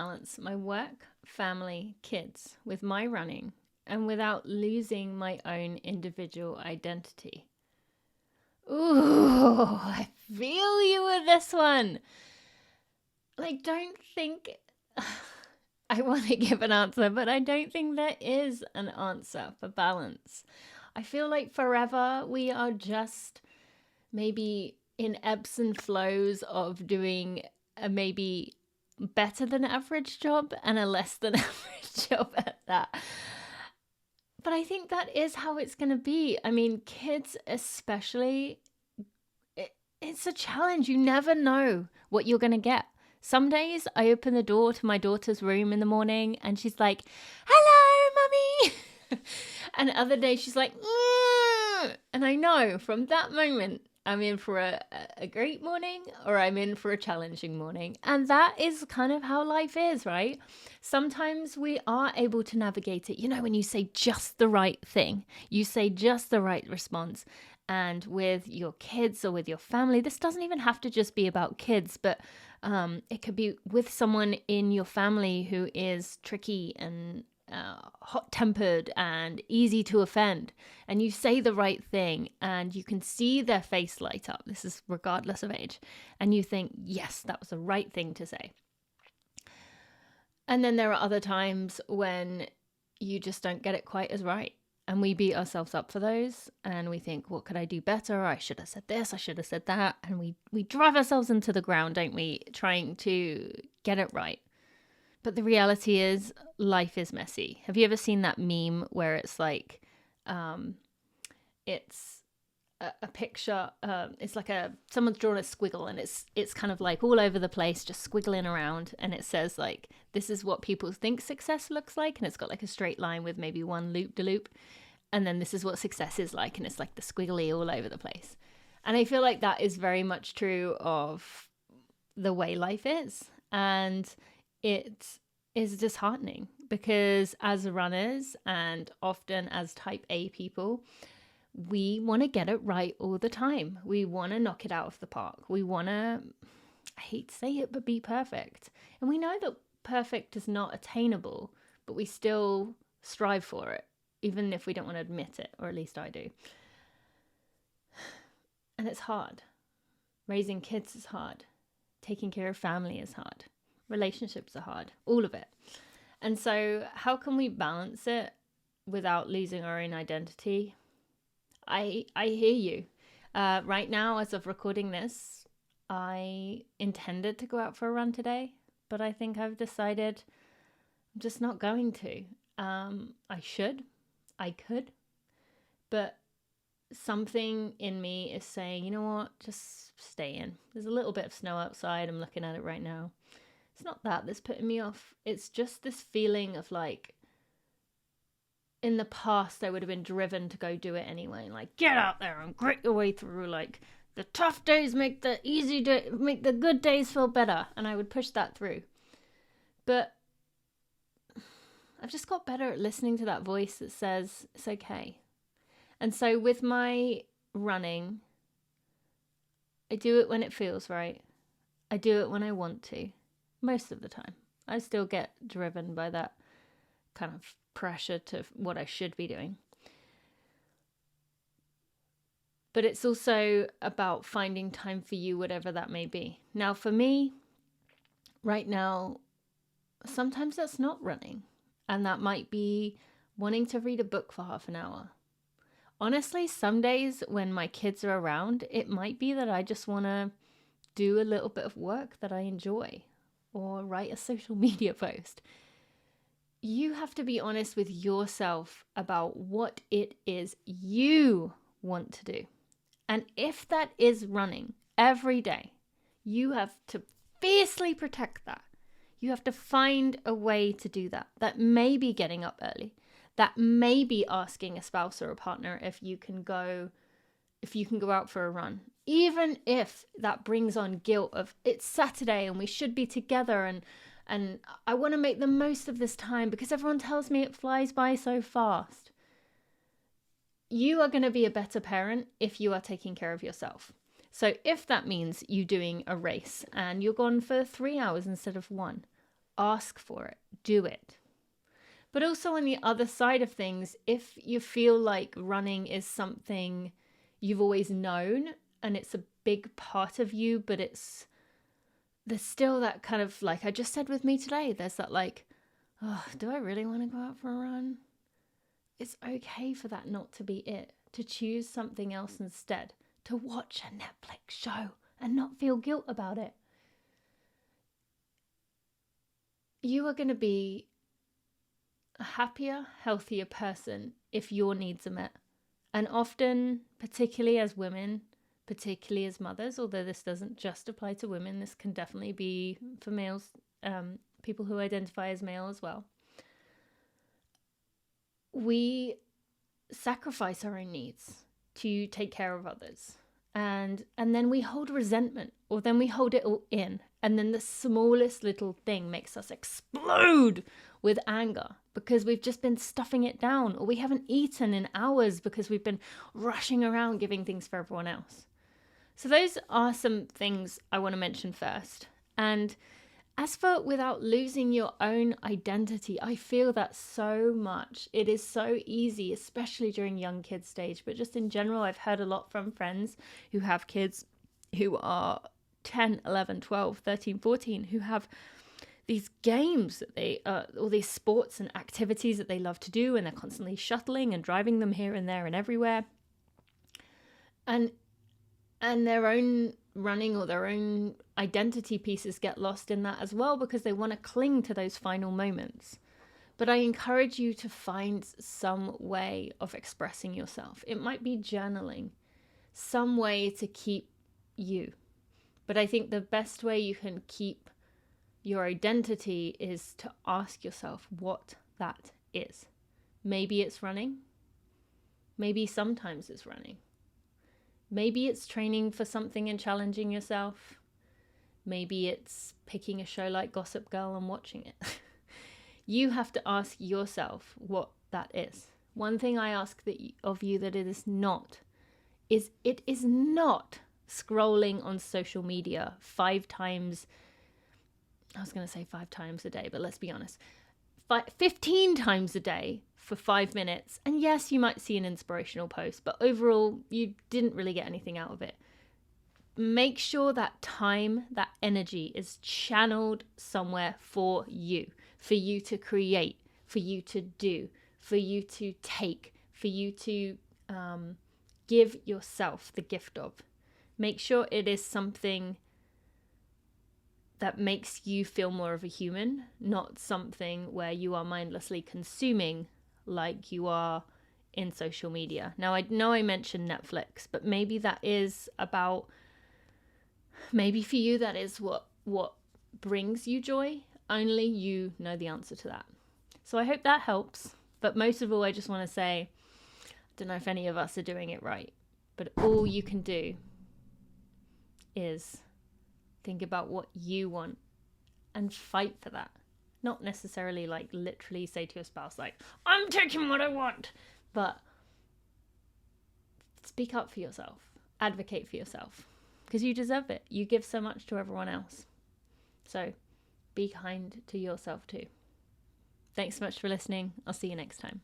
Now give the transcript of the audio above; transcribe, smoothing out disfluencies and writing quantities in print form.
balance my work, family, kids with my running and without losing my own individual identity? Ooh, I feel you with this one. Like, don't think I want to give an answer, but I don't think there is an answer for balance. I feel like forever we are just maybe in ebbs and flows of doing a maybe better than average job and a less than average job at that. But I think that is how it's going to be. I mean, kids especially, it's a challenge. You never know what you're going to get. Some days I open the door to my daughter's room in the morning and she's like, "Hello, mummy." And other days she's like, "Mm." And I know from that moment, I'm in for a great morning or I'm in for a challenging morning. And that is kind of how life is, right? Sometimes we are able to navigate it. You know, when you say just the right thing, you say just the right response. And with your kids or with your family, this doesn't even have to just be about kids, but it could be with someone in your family who is tricky and hot-tempered and easy to offend, and you say the right thing and you can see their face light up. This is regardless of age. And you think, yes, that was the right thing to say. And then there are other times when you just don't get it quite as right. And we beat ourselves up for those and we think, what could I do better? I should have said this, I should have said that. And we drive ourselves into the ground, don't we? Trying to get it right. But the reality is life is messy. Have you ever seen that meme where it's like, it's a picture, it's like someone's drawn a squiggle and it's kind of like all over the place, just squiggling around. And it says like, this is what people think success looks like. And it's got like a straight line with maybe one loop-de-loop. And then this is what success is like. And it's like the squiggly all over the place. And I feel like that is very much true of the way life is. And it is disheartening because as runners and often as type A people, we want to get it right all the time. We want to knock it out of the park. We want to, I hate to say it, but be perfect. And we know that perfect is not attainable, but we still strive for it, even if we don't want to admit it, or at least I do. And it's hard. Raising kids is hard. Taking care of family is hard. Relationships are hard. All of it. And so how can we balance it without losing our own identity? I hear you. Right now, as of recording this, I intended to go out for a run today, but I think I've decided I'm just not going to. I should. I could. But something in me is saying, you know what, just stay in. There's a little bit of snow outside. I'm looking at it right now. It's not that that's putting me off. It's just this feeling of like, in the past, I would have been driven to go do it anyway. Like, get out there and grit your way through. Like, the tough days make the make the good days feel better. And I would push that through. But I've just got better at listening to that voice that says it's okay. And so with my running, I do it when it feels right. I do it when I want to. Most of the time. I still get driven by that kind of pressure to what I should be doing. But it's also about finding time for you, whatever that may be. Now, for me, right now, sometimes that's not running. And that might be wanting to read a book for half an hour. Honestly, some days when my kids are around, it might be that I just want to do a little bit of work that I enjoy or write a social media post. You have to be honest with yourself about what it is you want to do. And if that is running every day, you have to fiercely protect that. You have to find a way to do that. That may be getting up early. That may be asking a spouse or a partner if you can go out for a run. Even if that brings on guilt of it's Saturday and we should be together and I want to make the most of this time because everyone tells me it flies by so fast. You are going to be a better parent if you are taking care of yourself. So if that means you doing a race and you're gone for 3 hours instead of 1, ask for it, do it. But also on the other side of things, if you feel like running is something you've always known and it's a big part of you, but there's still that kind of, like I just said with me today, there's that like, oh, do I really want to go out for a run? It's okay for that not to be it, to choose something else instead, to watch a Netflix show and not feel guilt about it. You are going to be a happier, healthier person if your needs are met. And often, particularly as women, particularly as mothers, although this doesn't just apply to women, this can definitely be for males, people who identify as male as well. We sacrifice our own needs to take care of others. And then we hold resentment, or then we hold it all in. And then the smallest little thing makes us explode with anger because we've just been stuffing it down, or we haven't eaten in hours because we've been rushing around giving things for everyone else. So those are some things I want to mention first. And as for without losing your own identity, I feel that so much. It is so easy, especially during young kids stage, but just in general, I've heard a lot from friends who have kids who are 10, 11, 12, 13, 14, who have these games that they, all these sports and activities that they love to do, and they're constantly shuttling and driving them here and there and everywhere. And their own running or their own identity pieces get lost in that as well because they want to cling to those final moments. But I encourage you to find some way of expressing yourself. It might be journaling, some way to keep you. But I think the best way you can keep your identity is to ask yourself what that is. Maybe it's running. Maybe sometimes it's running. Maybe it's training for something and challenging yourself. Maybe it's picking a show like Gossip Girl and watching it. You have to ask yourself what that is. One thing I ask of you that it is not scrolling on social media 5 times. I was going to say 5 times a day, but let's be honest. 15 times a day for 5 minutes. And yes, you might see an inspirational post, but overall, you didn't really get anything out of it. Make sure that time, that energy is channeled somewhere for you to create, for you to do, for you to take, for you to give yourself the gift of. Make sure it is something that makes you feel more of a human, not something where you are mindlessly consuming like you are in social media. Now, I know I mentioned Netflix, but maybe that is about, maybe for you that is what brings you joy. Only you know the answer to that. So I hope that helps. But most of all, I just want to say, I don't know if any of us are doing it right, but all you can do is think about what you want and fight for that. Not necessarily like literally say to your spouse, like, I'm taking what I want. But speak up for yourself. Advocate for yourself. Because you deserve it. You give so much to everyone else. So be kind to yourself too. Thanks so much for listening. I'll see you next time.